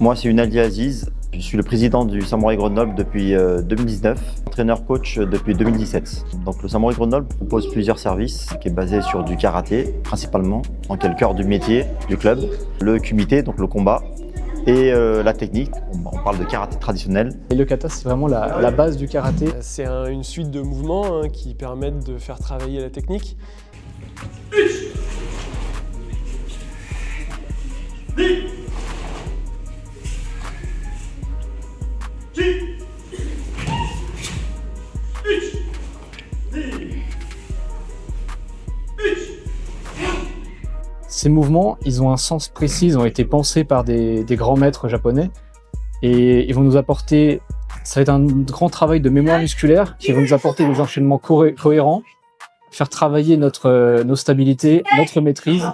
Moi, c'est Unali Aziz. Je suis le président du Samouraï Grenoble depuis 2019, entraîneur-coach depuis 2017. Donc, le Samouraï Grenoble propose plusieurs services qui est basé sur du karaté, principalement, dans le cœur du métier du club, le kumité, donc le combat, et la technique. On parle de karaté traditionnel. Et le kata, c'est vraiment la base du karaté. C'est une suite de mouvements qui permettent de faire travailler la technique. Ces mouvements, ils ont un sens précis, ils ont été pensés par des grands maîtres japonais et ils vont nous apporter, ça va être un grand travail de mémoire musculaire qui va nous apporter des enchaînements cohérents, faire travailler nos stabilités, notre maîtrise.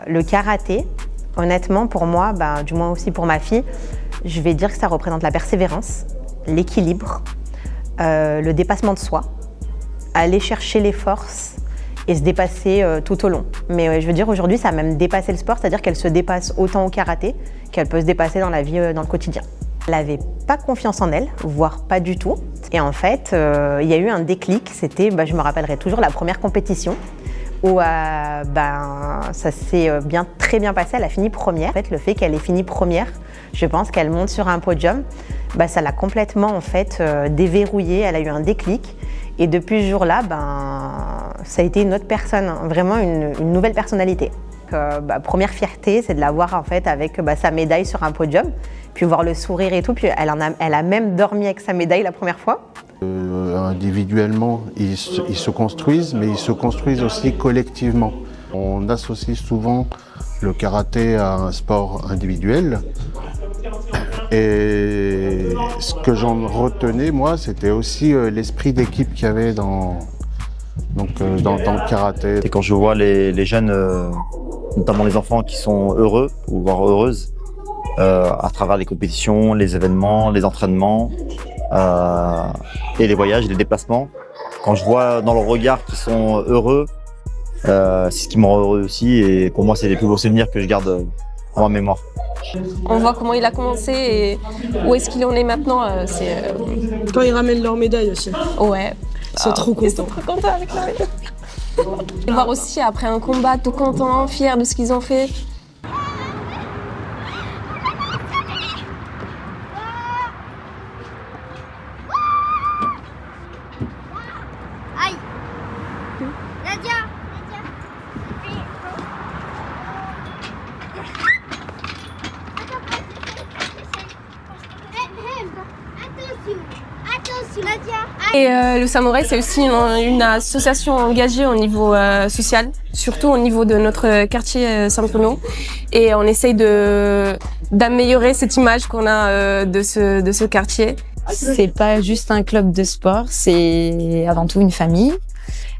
Le karaté, honnêtement pour moi, du moins aussi pour ma fille, je vais dire que ça représente la persévérance, l'équilibre, le dépassement de soi, aller chercher les forces et se dépasser tout au long. Mais je veux dire aujourd'hui ça a même dépassé le sport, c'est-à-dire qu'elle se dépasse autant au karaté qu'elle peut se dépasser dans la vie, dans le quotidien. Elle n'avait pas confiance en elle, voire pas du tout. Et en fait, il y a eu un déclic, c'était, je me rappellerai toujours, la première compétition où ça s'est très bien passé, elle a fini première. En fait, le fait qu'elle ait fini première, je pense qu'elle monte sur un podium, ça l'a complètement en fait déverrouillée, elle a eu un déclic. Et depuis ce jour-là, ça a été une autre personne, vraiment une nouvelle personnalité. Première fierté, c'est de la voir en fait avec sa médaille sur un podium, puis voir le sourire et tout. Puis elle a même dormi avec sa médaille la première fois. Individuellement, ils se construisent, mais ils se construisent aussi collectivement. On associe souvent le karaté à un sport individuel. Et ce que j'en retenais, moi, c'était aussi l'esprit d'équipe qu'il y avait dans le karaté. Et quand je vois les jeunes, notamment les enfants qui sont heureux ou voire heureuses, à travers les compétitions, les événements, les entraînements, et les voyages, les déplacements. Quand je vois dans leur regard qu'ils sont heureux, c'est ce qui me rend heureux aussi et pour moi c'est les plus beaux souvenirs que je garde en ma mémoire. On voit comment il a commencé et où est-ce qu'il en est maintenant. Quand ils ramènent leur médaille aussi. Ouais. Ils sont trop contents. Ils sont trop contents avec la médaille. Et voir aussi après un combat tout contents, fiers de ce qu'ils ont fait. Et le Samouraï, c'est aussi une association engagée au niveau social, surtout au niveau de notre quartier Saint-Bruno. Et on essaye d'améliorer cette image qu'on a de ce quartier. C'est pas juste un club de sport, c'est avant tout une famille.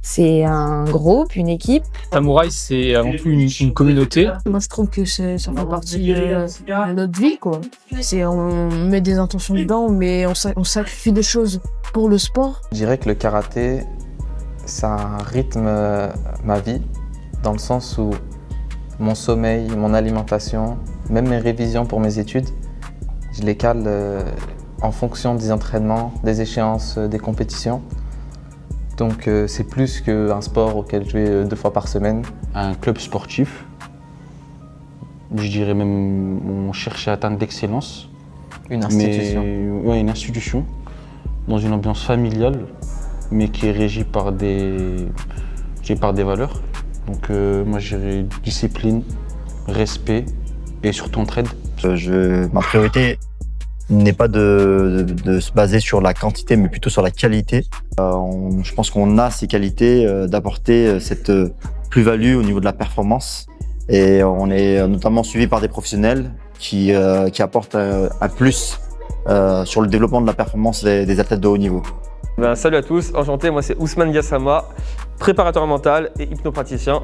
C'est un groupe, une équipe. Samouraï, c'est avant tout une communauté. Moi, je trouve que ça fait partie de notre vie, quoi. On met des intentions dedans, mais on sacrifie des choses pour le sport. Je dirais que le karaté, ça rythme ma vie, dans le sens où mon sommeil, mon alimentation, même mes révisions pour mes études, je les cale en fonction des entraînements, des échéances, des compétitions. Donc c'est plus qu'un sport auquel je vais 2 fois par semaine. Un club sportif, je dirais même on cherche à atteindre l'excellence. Une institution. Oui, une institution, dans une ambiance familiale, mais qui est régie par des valeurs. Donc moi je dirais discipline, respect et surtout entraide. Ma priorité n'est pas de se baser sur la quantité, mais plutôt sur la qualité. Je pense qu'on a ces qualités d'apporter cette plus-value au niveau de la performance Et on est notamment suivi par des professionnels qui apportent un plus sur le développement de la performance des athlètes de haut niveau. Salut à tous, enchanté, moi c'est Ousmane Gassama, préparateur mental et hypnopraticien.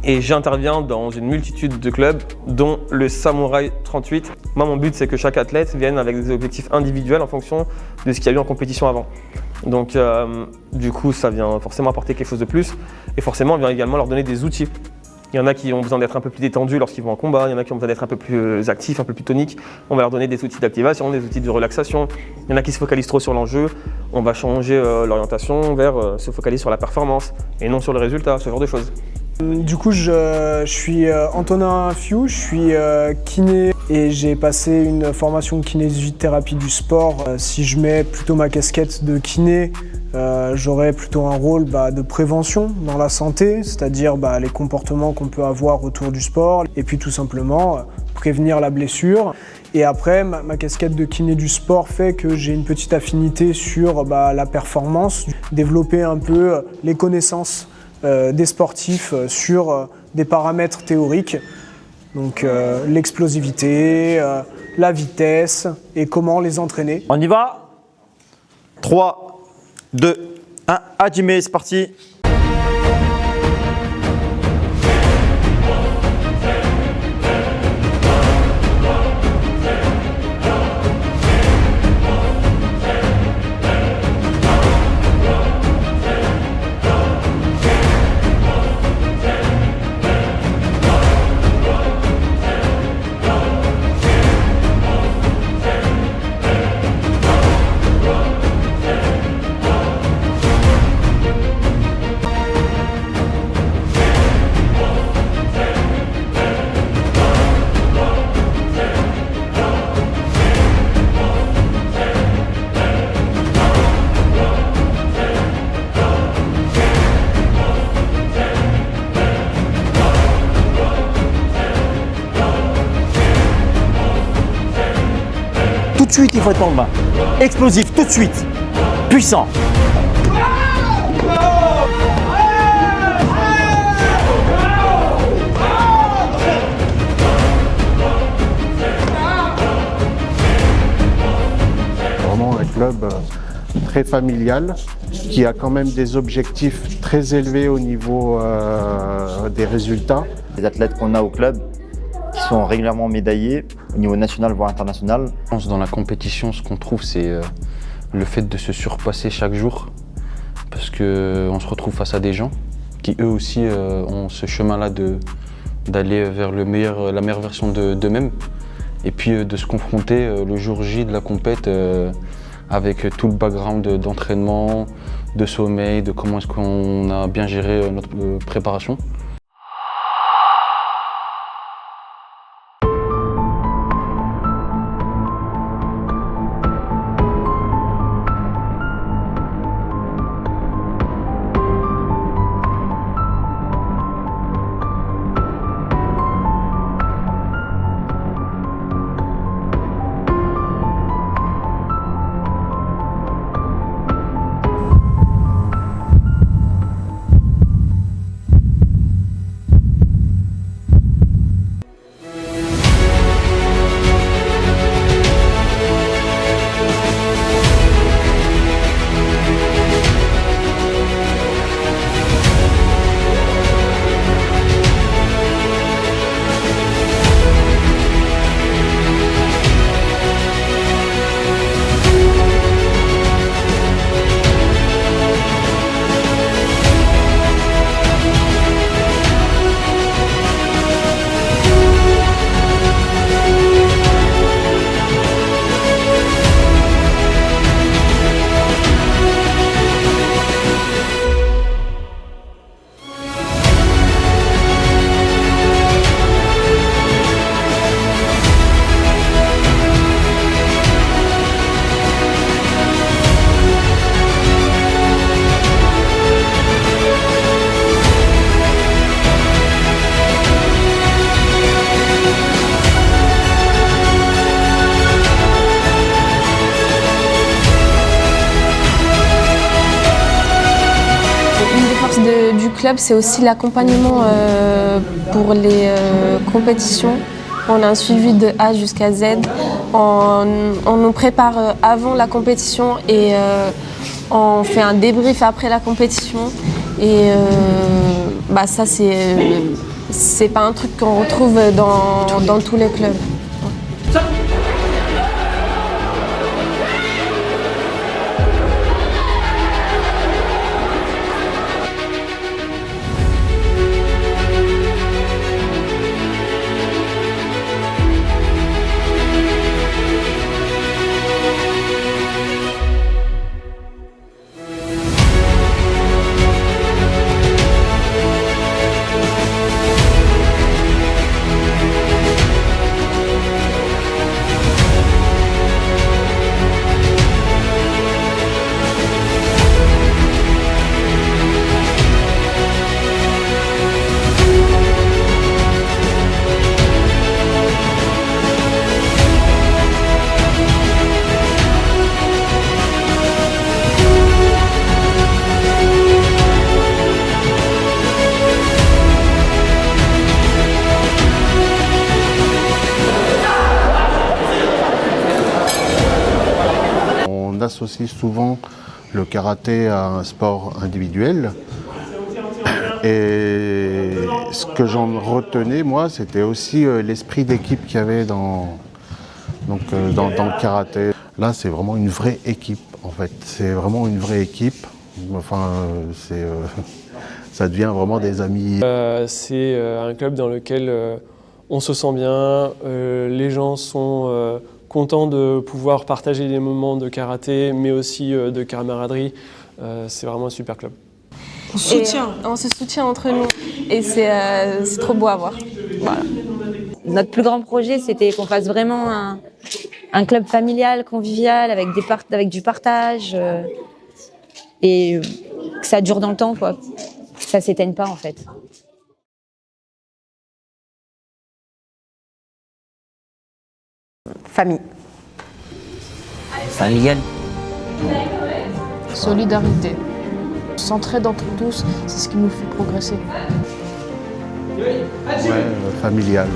Et j'interviens dans une multitude de clubs, dont le Samouraï 38. Moi, mon but, c'est que chaque athlète vienne avec des objectifs individuels en fonction de ce qu'il y a eu en compétition avant. Donc, du coup, ça vient forcément apporter quelque chose de plus. Et forcément, on vient également leur donner des outils. Il y en a qui ont besoin d'être un peu plus détendus lorsqu'ils vont en combat, il y en a qui ont besoin d'être un peu plus actifs, un peu plus toniques. On va leur donner des outils d'activation, des outils de relaxation. Il y en a qui se focalisent trop sur l'enjeu. On va changer l'orientation vers se focaliser sur la performance et non sur le résultat, ce genre de choses. Du coup, je suis Antonin Fiou, je suis kiné et j'ai passé une formation de kinésithérapie du sport. Si je mets plutôt ma casquette de kiné, j'aurais plutôt un rôle de prévention dans la santé, c'est-à-dire les comportements qu'on peut avoir autour du sport et puis tout simplement prévenir la blessure. Et après, ma casquette de kiné du sport fait que j'ai une petite affinité sur la performance, développer un peu les connaissances des sportifs sur des paramètres théoriques, donc l'explosivité, la vitesse et comment les entraîner. On y va. 3, 2, 1, Hajime, c'est parti. Tout de suite, il faut être dans le bain. Explosif, tout de suite. Puissant. Vraiment un club très familial qui a quand même des objectifs très élevés au niveau des résultats. Les athlètes qu'on a au club qui sont régulièrement médaillés au niveau national voire international. Je pense dans la compétition, ce qu'on trouve, c'est le fait de se surpasser chaque jour, parce qu'on se retrouve face à des gens qui eux aussi ont ce chemin-là d'aller vers la meilleure version d'eux-mêmes, et puis de se confronter le jour J de la compète avec tout le background d'entraînement, de sommeil, de comment est-ce qu'on a bien géré notre préparation. club, c'est aussi l'accompagnement pour les compétitions. On a un suivi de A jusqu'à Z. On nous prépare avant la compétition et on fait un débrief après la compétition. Et ça, c'est pas un truc qu'on retrouve dans tous les clubs. On associe souvent le karaté à un sport individuel. Et ce que j'en retenais, moi, c'était aussi l'esprit d'équipe qu'il y avait dans le karaté. Là, c'est vraiment une vraie équipe, en fait. C'est vraiment une vraie équipe. Enfin, ça devient vraiment des amis. C'est un club dans lequel on se sent bien, les gens sont contents de pouvoir partager des moments de karaté, mais aussi de camaraderie. C'est vraiment un super club. On se soutient entre nous et c'est trop beau à voir. Voilà. Notre plus grand projet, c'était qu'on fasse vraiment un club familial, convivial, avec du partage et que ça dure dans le temps, quoi. Que ça s'éteigne pas, en fait. Famille. Familial. Solidarité. S'entraide entre tous, c'est ce qui nous fait progresser. Ouais, familial.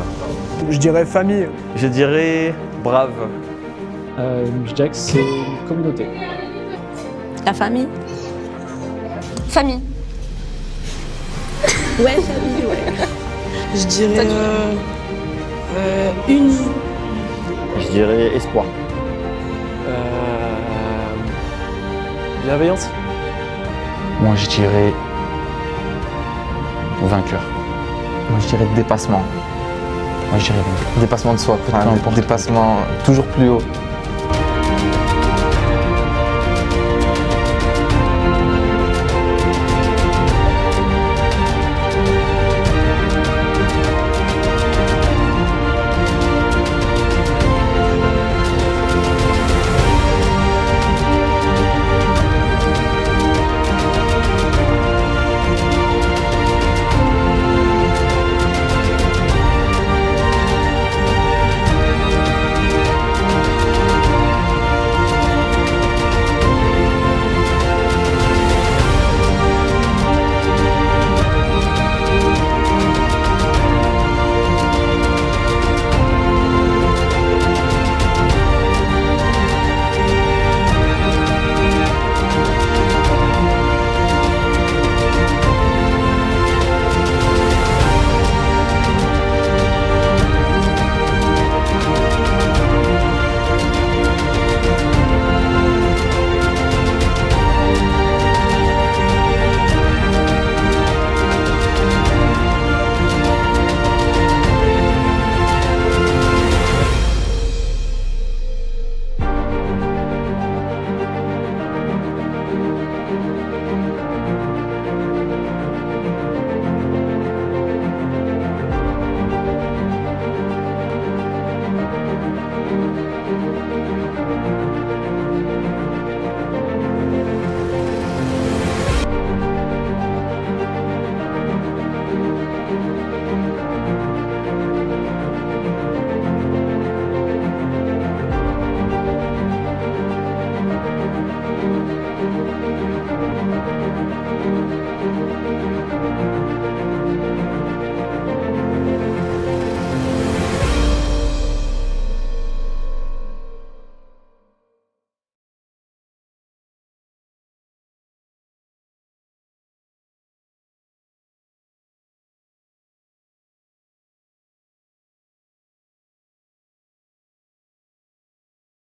Je dirais famille. Je dirais brave. Je dirais que c'est une communauté. La famille. Famille. Ouais, famille, ouais. Je dirais unie. Je dirais espoir. Bienveillance. Moi, je dirais vainqueur. Moi, je dirais dépassement. Moi, je dirais dépassement de soi, dépassement toujours plus haut.